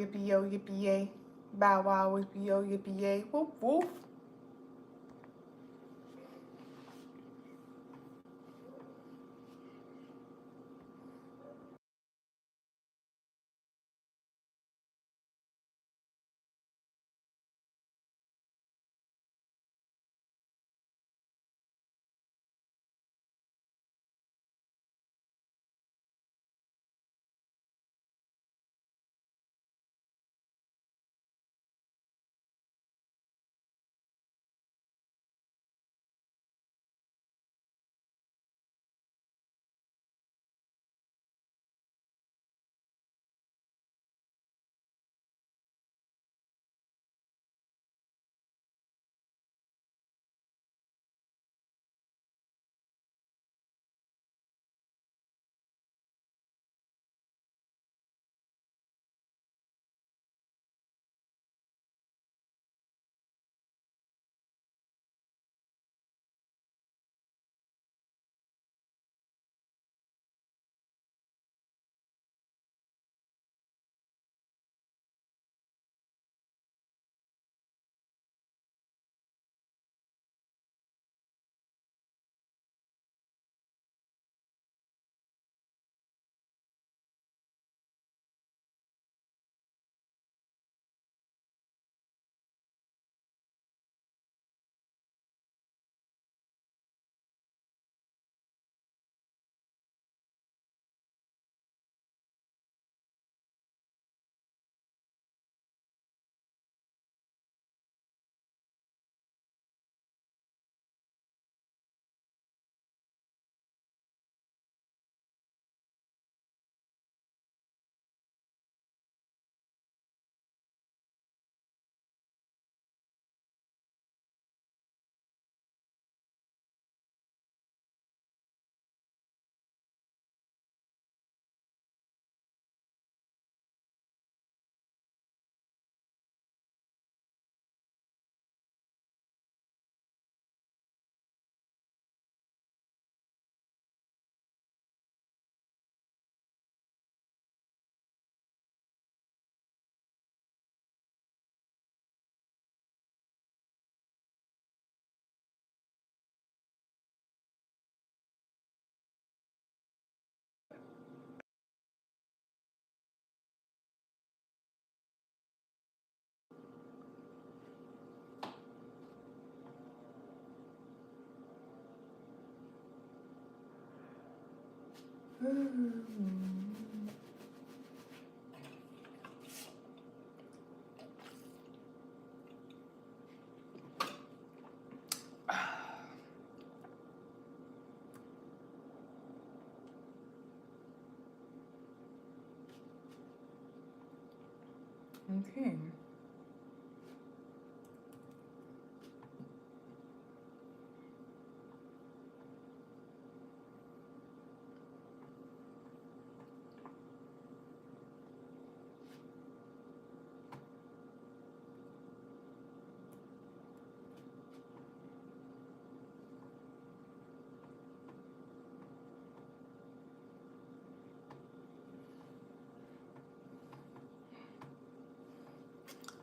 Yippee yo, yippee yay. Bow wow, yippee yo, yippee yay. Woof woof. Okay.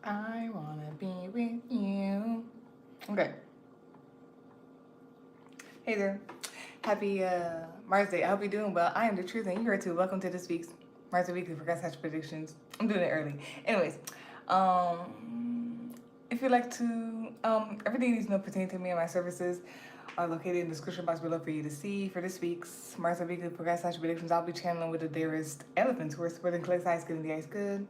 I wanna be with you. Okay. Hey there. Happy Mars Day. I hope you're doing well. I am the truth and you are too. Welcome to this week's Mars Day Weekly for Cashapp predictions. I'm doing it early. Anyways, if you'd like to, everything you need to know pertaining to me and my services are located in the description box below for you to see. For this week's Mars Day Weekly for Cashapp predictions, I'll be channeling with the dearest elephants who are supporting Click's Ice, getting the ice good.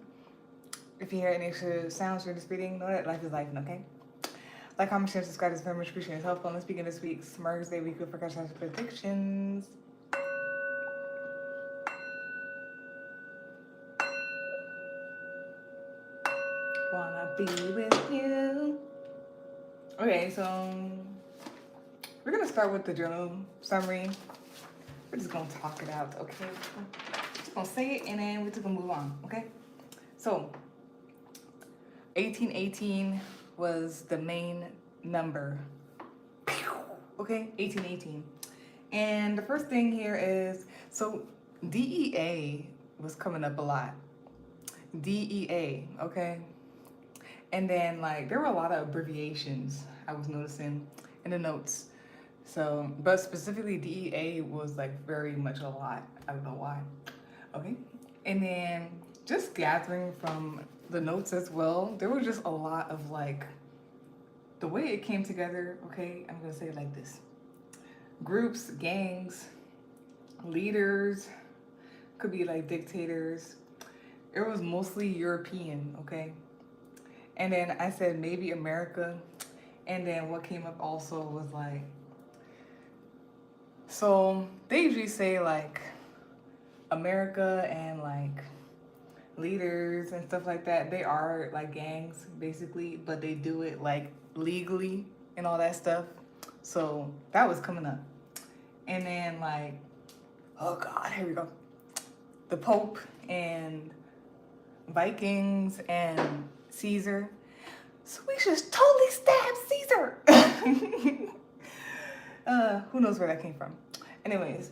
If you hear any extra sounds during this reading, know that life is life, okay? Like, comment, share, subscribe. It's very much appreciated. It's helpful. Let's begin this week's Mars Day Weekly for Cashapp predictions. Wanna be with you. Okay, so we're gonna start with the journal summary. We're just gonna talk it out, okay? We're just gonna say it and then we're just gonna move on, okay? So 1818 was the main number. Okay, 1818. And the first thing here is, so DEA was coming up a lot. DEA, okay? And then like there were a lot of abbreviations I was noticing in the notes. So, but specifically DEA was like very much a lot. I don't know why. Okay. And then just gathering from the notes as well, there was just a lot of like the way it came together. Okay, I'm gonna say it like this: groups, gangs, leaders, could be like dictators. It was mostly European, okay? And then I said maybe America. And then what came up also was like, so they usually say like America and like leaders and stuff like that, they are like gangs basically, but they do it like legally and all that stuff. So that was coming up. And then like, oh God, here we go. The Pope and Vikings and Caesar. So we just totally stabbed Caesar. Who knows where that came from? Anyways,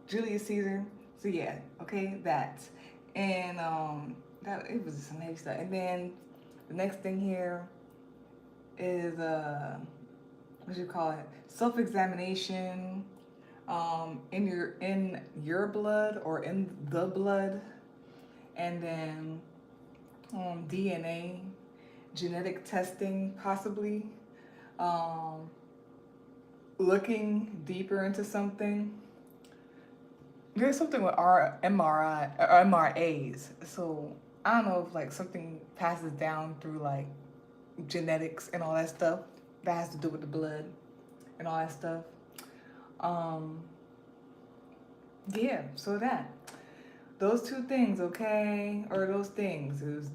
Julius Caesar. So yeah, okay, that. And that it was some heavy stuff. And then the next thing here is what you call it? Self-examination. In your blood or in the blood, and then DNA, genetic testing possibly, looking deeper into something. There's something with our MRI or MRAs. So I don't know if like something passes down through like genetics and all that stuff that has to do with the blood and all that stuff. Yeah, so that. Those two things, okay? Or those things. It was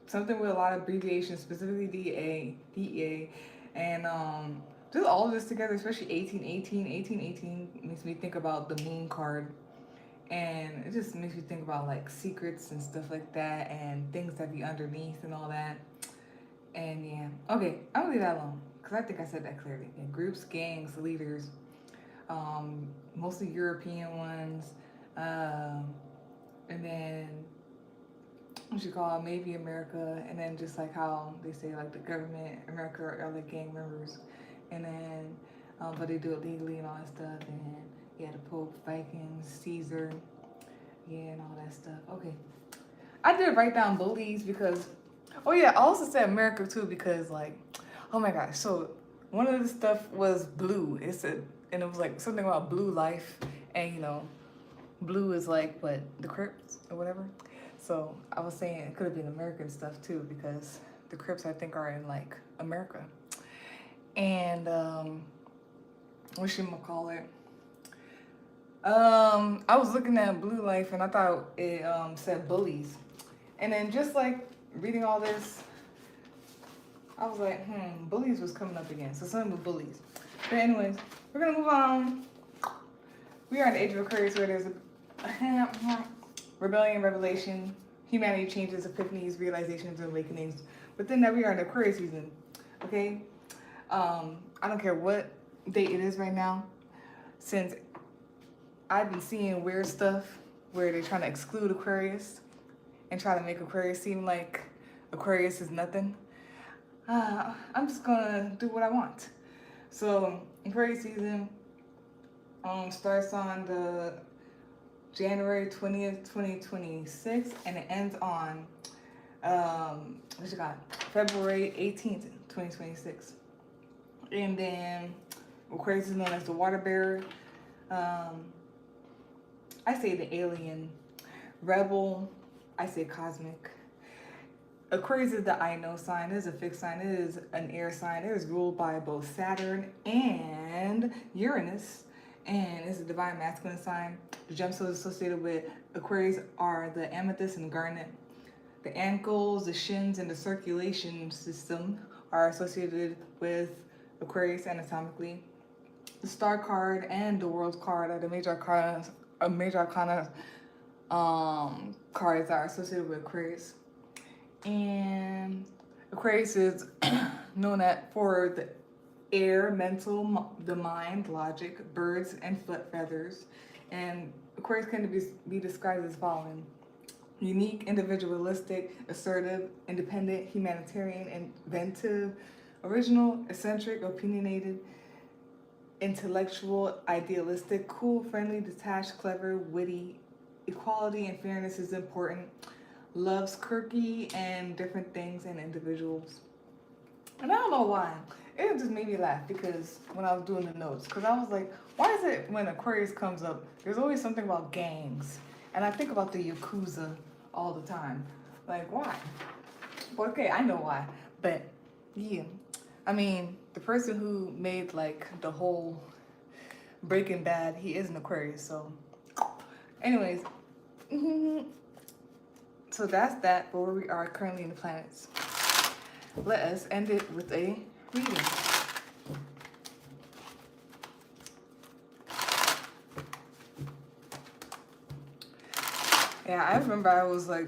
something with a lot of abbreviations, specifically DEA, and just all of this together, especially 1818 makes me think about the moon card. And it just makes me think about like secrets and stuff like that and things that be underneath and all that. And yeah, okay, I'm gonna leave that alone because I think I said that clearly. Yeah, groups, gangs, leaders, mostly European ones, and then what you call it, maybe America, and then just like how they say like the government, America are like gang members, and then but they do it legally and all that stuff, and yeah, the Pope, Vikings, Caesar, yeah, and all that stuff. Okay, I did write down bullies because, oh yeah, I also said America too because like, oh my gosh, so one of the stuff was blue. It said, and it was like something about blue life, and you know, blue is like what, the Crips or whatever. So I was saying it could have been American stuff too because the Crips I think are in like America. And what should I call it? I was looking at Blue Life and I thought it said bullies. And then just like reading all this, I was like, bullies was coming up again. So something with bullies. But anyways, we're gonna move on. We are in the age of Aquarius where there's a rebellion, revelation, humanity changes, epiphanies, realizations, and awakenings. Within that, we are in Aquarius season. Okay? I don't care what date it is right now, since I've been seeing weird stuff where they're trying to exclude Aquarius and try to make Aquarius seem like Aquarius is nothing. I'm just gonna do what I want. So Aquarius season starts on the January 20th, 2026, and it ends on February 18th, 2026. And then Aquarius is known as the water bearer. I say the alien, rebel, I say cosmic. Aquarius is the I know sign. It is a fixed sign. It is an air sign. It is ruled by both Saturn and Uranus, and it's a divine masculine sign. The gemstones associated with Aquarius are the amethyst and garnet. The ankles, the shins, and the circulation system are associated with Aquarius anatomically. The star card and the world card are the major arcana cards that are associated with Aquarius. And Aquarius is known for the air, mental, the mind, logic, birds, and feathers. And Aquarius can be described as following. unique, individualistic, assertive, independent, humanitarian, inventive, original, eccentric, opinionated, intellectual, idealistic, cool, friendly, detached, clever, witty. Equality and fairness is important. Loves quirky and different things and individuals. And I don't know why. It just made me laugh because when I was doing the notes, because I was like, why is it when Aquarius comes up, there's always something about gangs? And I think about the Yakuza all the time. Like, why? Well, okay, I know why. But, yeah. I mean, the person who made, like, the whole Breaking Bad, he is an Aquarius, so. Anyways. So that's that for where we are currently in the planets. Let us end it with a reading. Yeah, I remember I was like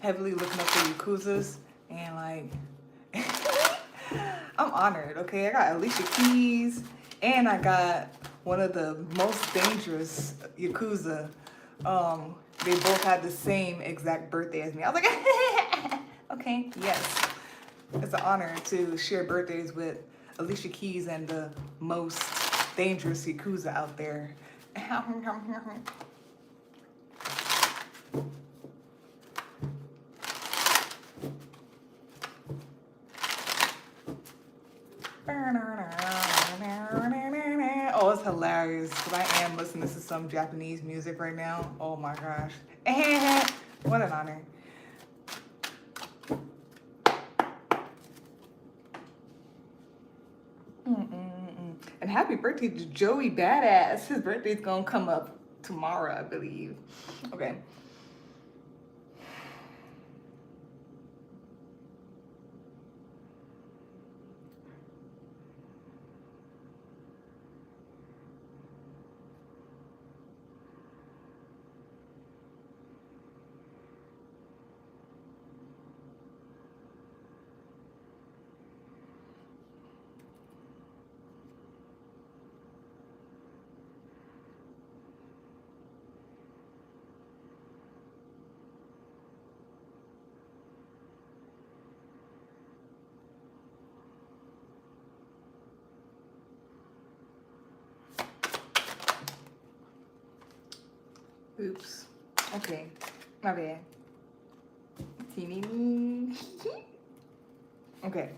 heavily looking up the Yakuzas and like I'm honored, okay? I got Alicia Keys and I got one of the most dangerous Yakuza. They both had the same exact birthday as me. I was like, okay, yes. It's an honor to share birthdays with Alicia Keys and the most dangerous Yakuza out there. Oh, it's hilarious because I am listening to some Japanese music right now. Oh my gosh. What an honor. And happy birthday to Joey Badass. His birthday's gonna come up tomorrow, I believe. Okay. Oops. Okay. My bad. Teeny. Okay.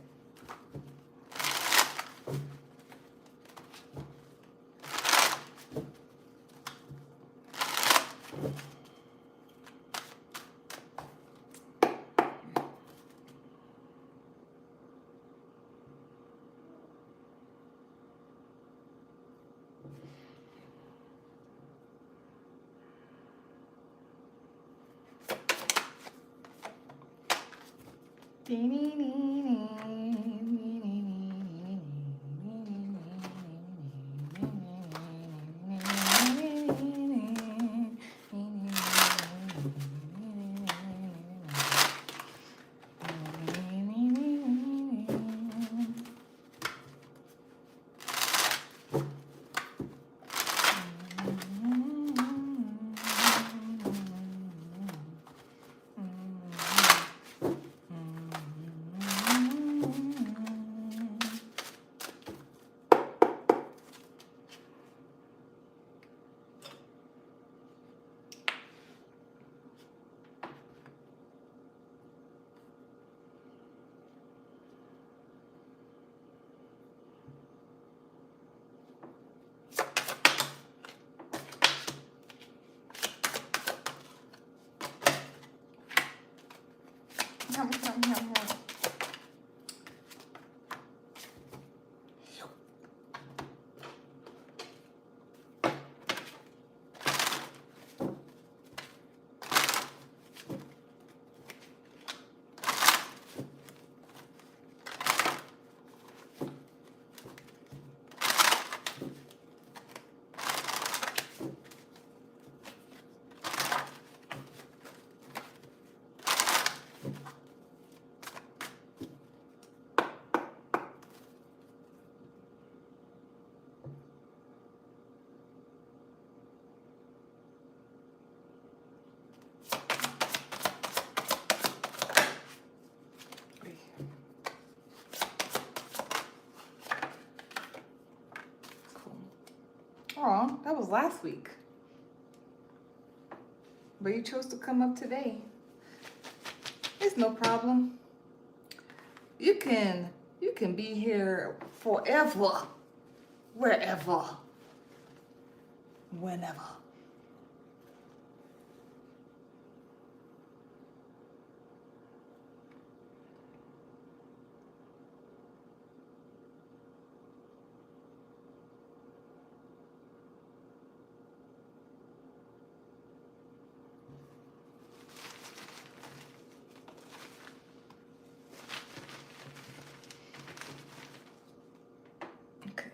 Oh, that was last week. But you chose to come up today. It's no problem. You can be here forever, wherever, whenever. Okay.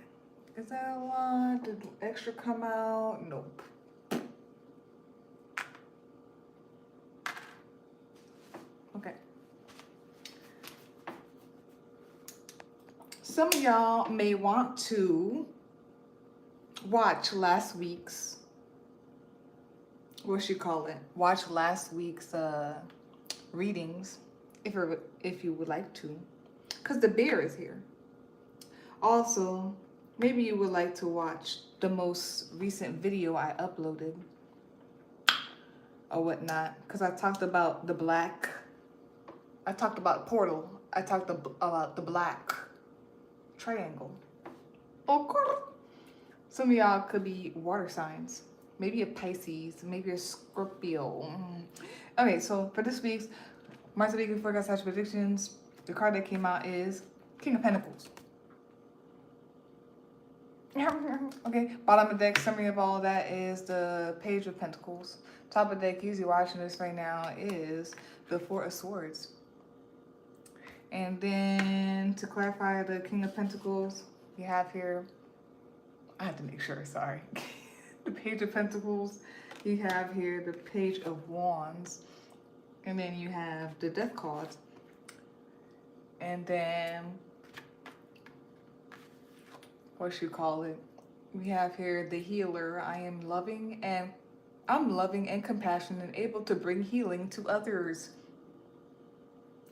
Is that a lot? Did extra come out? Nope. Okay. Some of y'all may want to watch last week's, watch last week's readings if you would like to, because the bear is here. Also, maybe you would like to watch the most recent video I uploaded or whatnot, because I talked about the black, I talked about portal, I talked about the black triangle. Okay. Some of y'all could be water signs, maybe a Pisces, maybe a Scorpio. Okay, so for this week's Mars weekly forecast predictions, the card that came out is King of Pentacles. Okay, bottom of deck, summary of all of that is the Page of Pentacles. Top of deck, usually watching this right now, is the Four of Swords. And then to clarify the King of Pentacles, you have here, I have to make sure, sorry. The Page of Pentacles, you have here the Page of Wands, and then you have the Death cards. And then, we have here the Healer. I'm loving and compassionate and able to bring healing to others.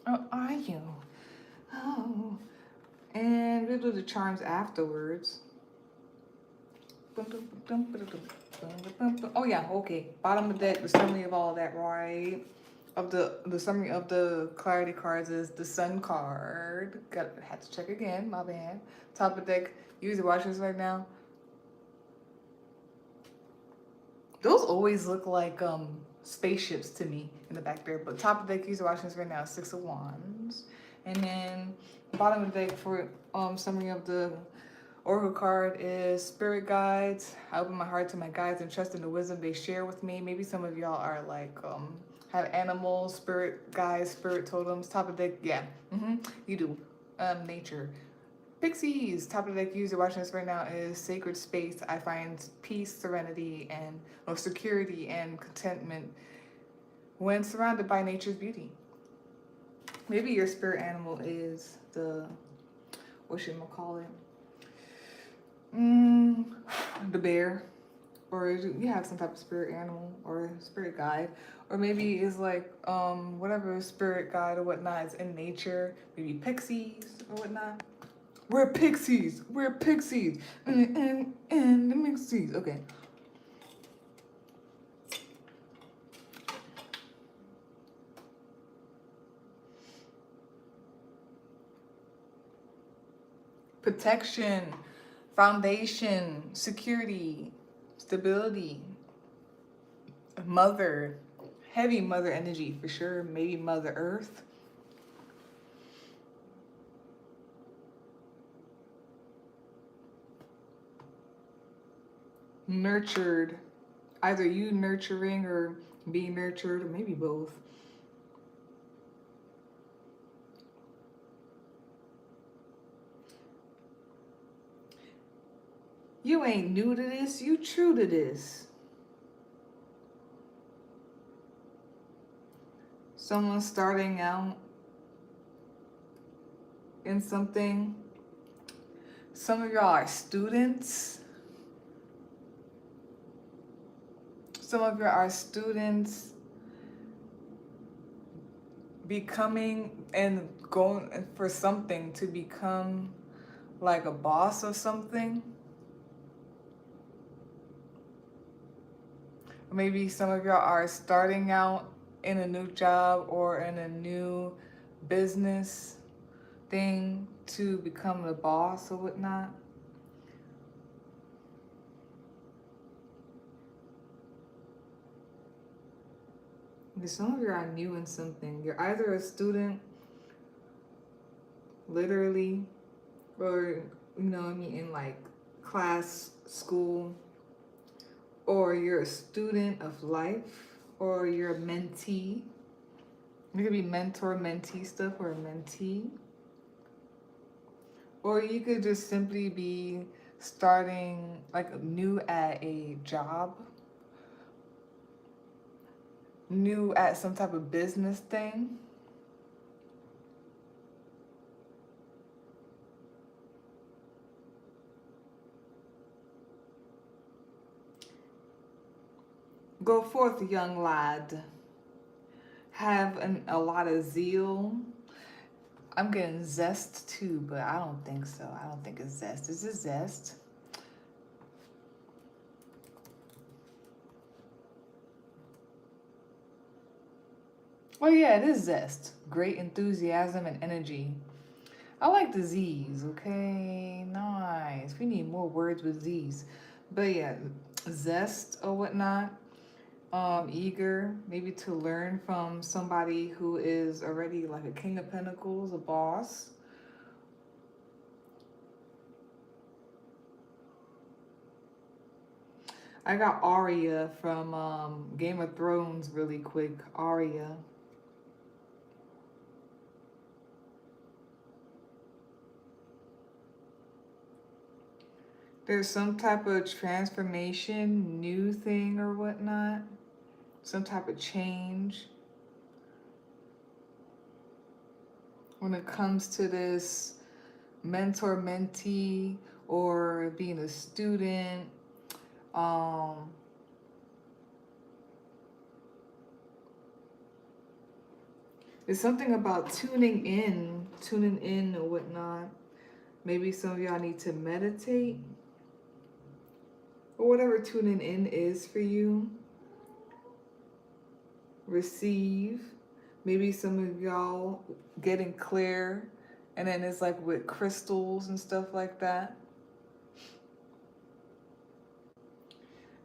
Oh, are you? Oh. And we'll do the charms afterwards. Oh yeah, okay. Bottom of the deck, the summary of all of that, right? Of the summary of the clarity cards is the Sun card. Had to check again, my bad. Top of deck, usually watching this right now. Those always look like spaceships to me in the back there. But top of the deck, usually watching this right now, Six of Wands. And then bottom of the deck for summary of the Oracle card is Spirit Guides. I open my heart to my guides and trust in the wisdom they share with me. Maybe some of y'all are like have animals, spirit guides, spirit totems. Top of the deck, yeah, you do. Nature. Pixies, top of the deck, user watching this right now, is Sacred Space. I find peace, serenity, and security and contentment when surrounded by nature's beauty. Maybe your spirit animal is the, the bear, or you have some type of spirit animal or spirit guide, or maybe it's like whatever spirit guide or whatnot is in nature. Maybe pixies or whatnot. We're pixies. We're pixies. And the pixies. Okay. Protection, foundation, security, stability, mother, heavy mother energy for sure. Maybe Mother Earth. Nurtured, either you nurturing or being nurtured, or maybe both. You ain't new to this, you true to this. Someone starting out in something. Some of y'all are students. Some of you are students becoming and going for something to become like a boss of something. Maybe some of y'all are starting out in a new job or in a new business thing to become the boss or whatnot. Because some of you are new in something. You're either a student, literally, or, you know what I mean, in like class, school, or you're a student of life, or you're a mentee. You could be mentor, mentee stuff, or a mentee. Or you could just simply be starting like new at a job, new at some type of business thing. Go forth, young lad. Have a lot of zeal. I'm getting zest too, but I don't think so. I don't think it's zest. Is it zest? Oh yeah, it is zest. Great enthusiasm and energy. I like the Z's, okay? Nice. We need more words with Z's. But yeah, zest or whatnot. Eager, maybe to learn from somebody who is already like a King of Pentacles, a boss. I got Arya from Game of Thrones really quick. Arya. There's some type of transformation, new thing or whatnot. Some type of change. When it comes to this mentor-mentee or being a student, there's something about tuning in or whatnot. Maybe some of y'all need to meditate or whatever tuning in is for you. Receive. Maybe some of y'all getting clear, and then it's like with crystals and stuff like that.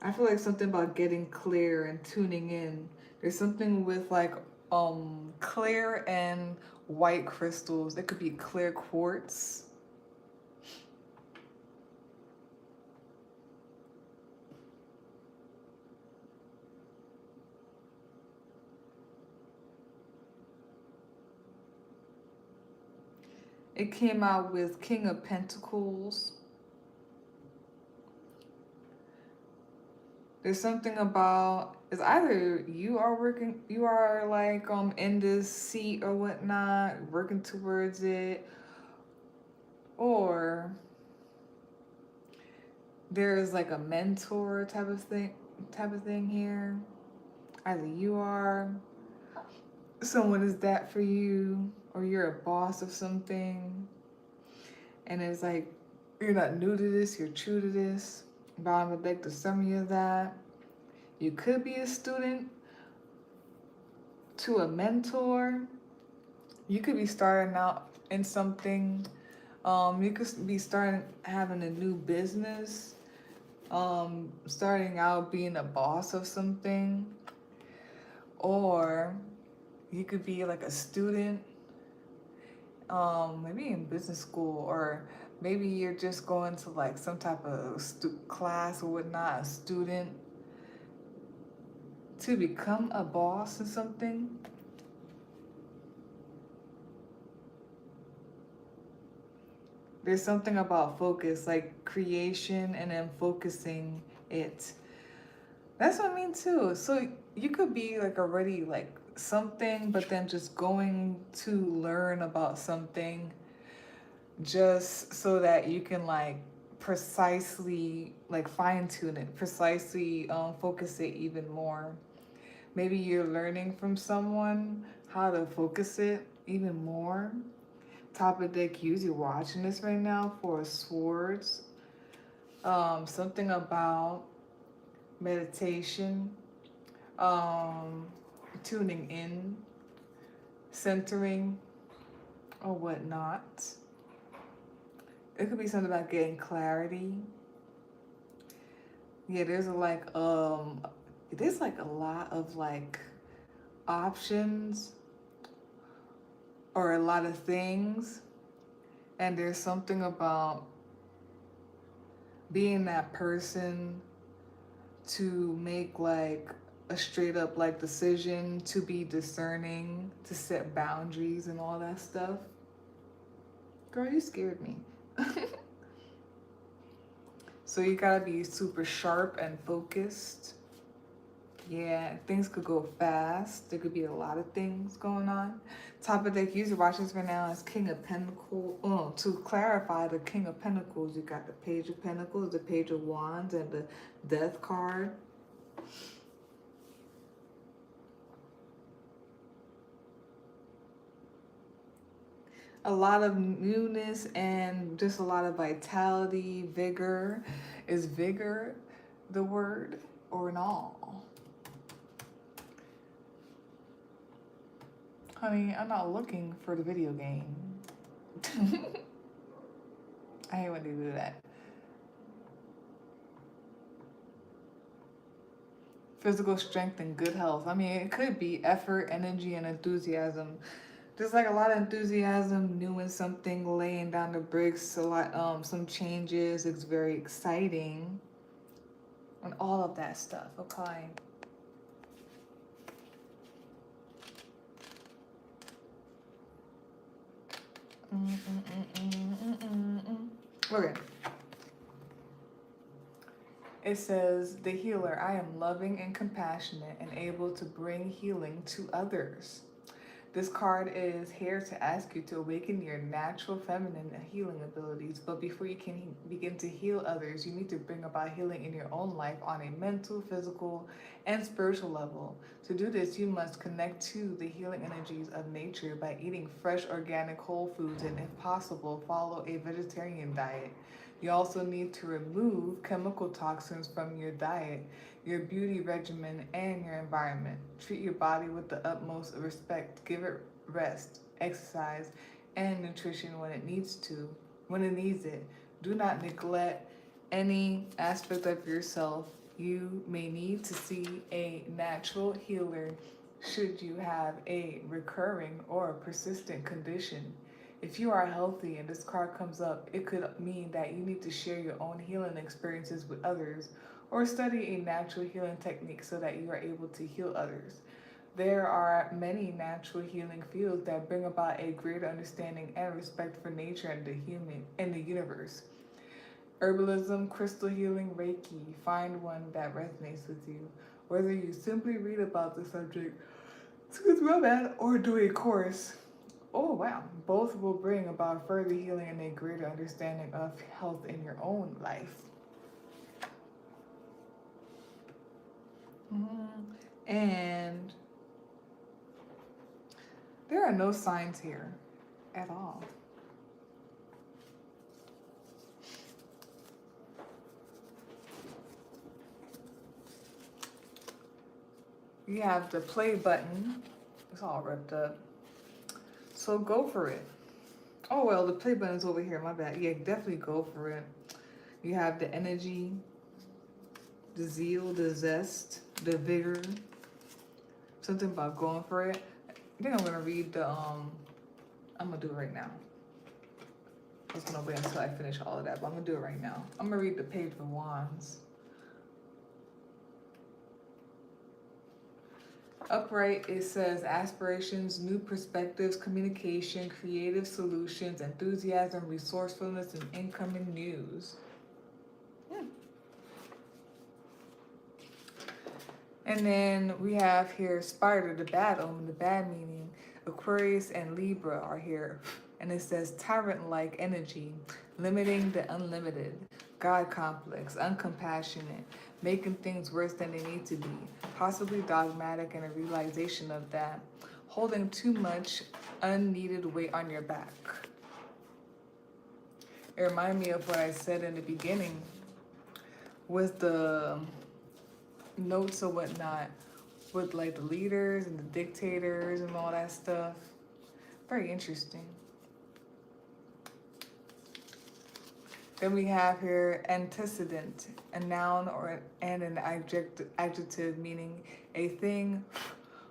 I feel like something about getting clear and tuning in. There's something with like clear and white crystals. It could be clear quartz. It came out with King of Pentacles. There's something about, it's either you are like in this seat or whatnot, working towards it, or there's like a mentor type of thing here. Either you are, someone is that for you, or you're a boss of something, and it's like you're not new to this, you're true to this. Bottom of the deck, the summary of that. You could be a student to a mentor. You could be starting out in something. You could be starting having a new business. Starting out being a boss of something. Or you could be like a student, maybe in business school, or maybe you're just going to like some type of class or whatnot, a student, to become a boss or something. There's something about focus, like creation and then focusing it. That's what I mean too. So you could be like already like something, but then just going to learn about something just so that you can like precisely like fine tune it, precisely focus it even more. Maybe you're learning from someone how to focus it even more. Top of deck, use you're watching this right now for swords. Something about meditation, tuning in, centering, or whatnot. It could be something about getting clarity. Yeah, there's like a lot of like options or a lot of things, and there's something about being that person to make like a straight up like decision, to be discerning, to set boundaries and all that stuff. Girl, you scared me. So you gotta be super sharp and focused. Yeah, things could go fast. There could be a lot of things going on. Top of deck user watches for now is King of Pentacles. Oh, to clarify the King of Pentacles, you got the Page of Pentacles, the Page of Wands, and the Death card. A lot of newness and just a lot of vitality, vigor. Is vigor the word or not? Honey, I'm not looking for the video game. I hate when they do that. Physical strength and good health. I mean, it could be effort, energy, and enthusiasm. There's like a lot of enthusiasm, doing something, laying down the bricks, a lot, some changes. It's very exciting, and all of that stuff. Okay. Okay. It says, the healer, I am loving and compassionate and able to bring healing to others. This card is here to ask you to awaken your natural feminine healing abilities. But before you can begin to heal others, you need to bring about healing in your own life on a mental, physical, and spiritual level. To do this, you must connect to the healing energies of nature by eating fresh, organic, whole foods, and if possible, follow a vegetarian diet. You also need to remove chemical toxins from your diet, your beauty regimen, and your environment. Treat your body with the utmost respect. Give it rest, exercise, and nutrition when it needs it. Do not neglect any aspect of yourself. You may need to see a natural healer should you have a recurring or persistent condition. If you are healthy and this card comes up, it could mean that you need to share your own healing experiences with others, or study a natural healing technique so that you are able to heal others. There are many natural healing fields that bring about a greater understanding and respect for nature and the human and the universe. Herbalism, crystal healing, Reiki, find one that resonates with you. Whether you simply read about the subject, or do a course, oh wow, both will bring about further healing and a greater understanding of health in your own life. And there are no signs here at all. You have the play button. It's all ripped up. So go for it. Oh well, the play button's over here, my bad. Yeah, definitely go for it. You have the energy, the zeal, the zest, the vigor. Something about going for it. I think I'm gonna read the I'm gonna do it right now. I was gonna wait until I finish all of that, but I'm gonna do it right now. I'm gonna read the Page of Wands. Upright, it says aspirations, new perspectives, communication, creative solutions, enthusiasm, resourcefulness, and incoming news. And then we have here Spider, the bad omen, the bad meaning. Aquarius and Libra are here. And it says tyrant-like energy, limiting the unlimited, God complex, uncompassionate, making things worse than they need to be, possibly dogmatic and a realization of that, holding too much unneeded weight on your back. It reminded me of what I said in the beginning with the notes or whatnot. with like the leaders and the dictators and all that stuff. Very interesting. Then we have here antecedent, a noun and an adjective meaning a thing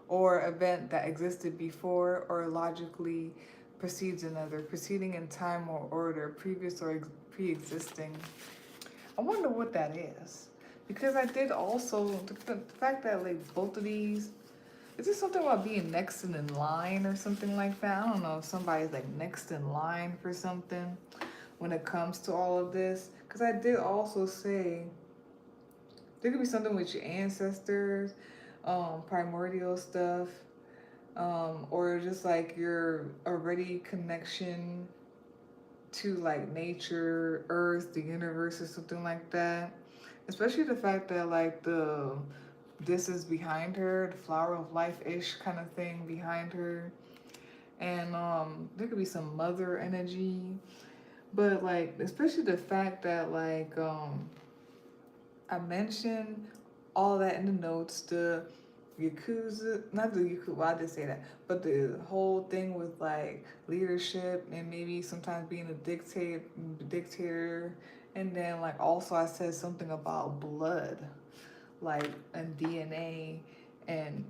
or event that existed before or logically precedes another, preceding in time or order, previous or pre-existing. I wonder what that is. Because I did also, the fact that like both of these, is this something about being next in line or something like that? I don't know if somebody's like next in line for something when it comes to all of this. Because I did also say, there could be something with your ancestors, primordial stuff, or just like your already connection to like nature, earth, the universe, or something like that. Especially the fact that like this is behind her, the flower of life-ish kind of thing behind her. And there could be some mother energy. But like, especially the fact that like I mentioned all that in the notes, the Yakuza, not the Yakuza, well, I did say that, but the whole thing with like leadership and maybe sometimes being a dictator. And then like also I said something about blood, like and DNA and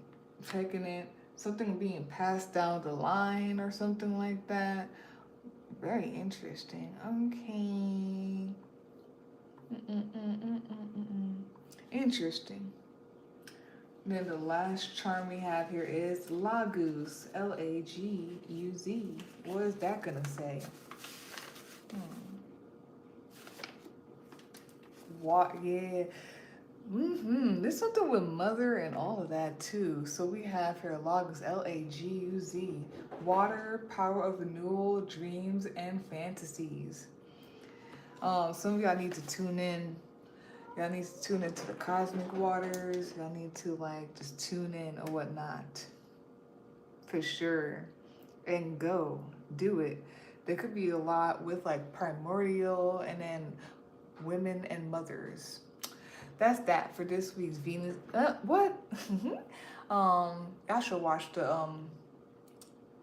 checking it, something being passed down the line or something like that. Very interesting. Okay. Interesting. Then the last charm we have here is Laguz, Laguz. What is that gonna say? What? Yeah. There's something with mother and all of that too. So we have here Laguz, Laguz. Water, power of renewal, dreams, and fantasies. Some of y'all need to tune in. Y'all need to tune into the cosmic waters. Y'all need to like just tune in or whatnot. For sure. And go. Do it. There could be a lot with like primordial and then women and mothers. That's that for this week's Venus. What? Y'all should watch the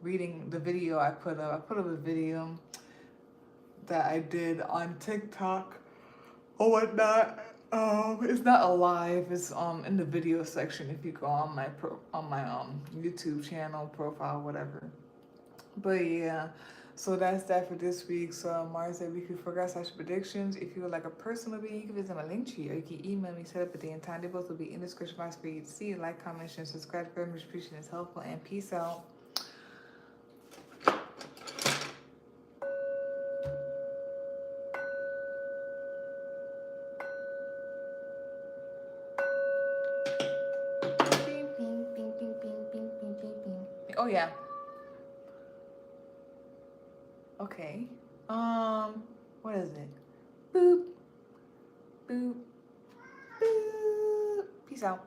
reading the video I put up. I put up a video that I did on TikTok or whatnot. It's not a live. It's in the video section if you go on my YouTube channel profile, whatever. But yeah, so that's that for this week's Mars and Weekly Forecast / predictions. If you would like a personal reading, you can visit my link tree or you can email me, set up a day and time. They both will be in the description box for you to see. Like, comment, share, subscribe. Very much appreciated. It's helpful, and peace out. Oh yeah. Okay. What is it? Boop. Boop. Boop. Peace out.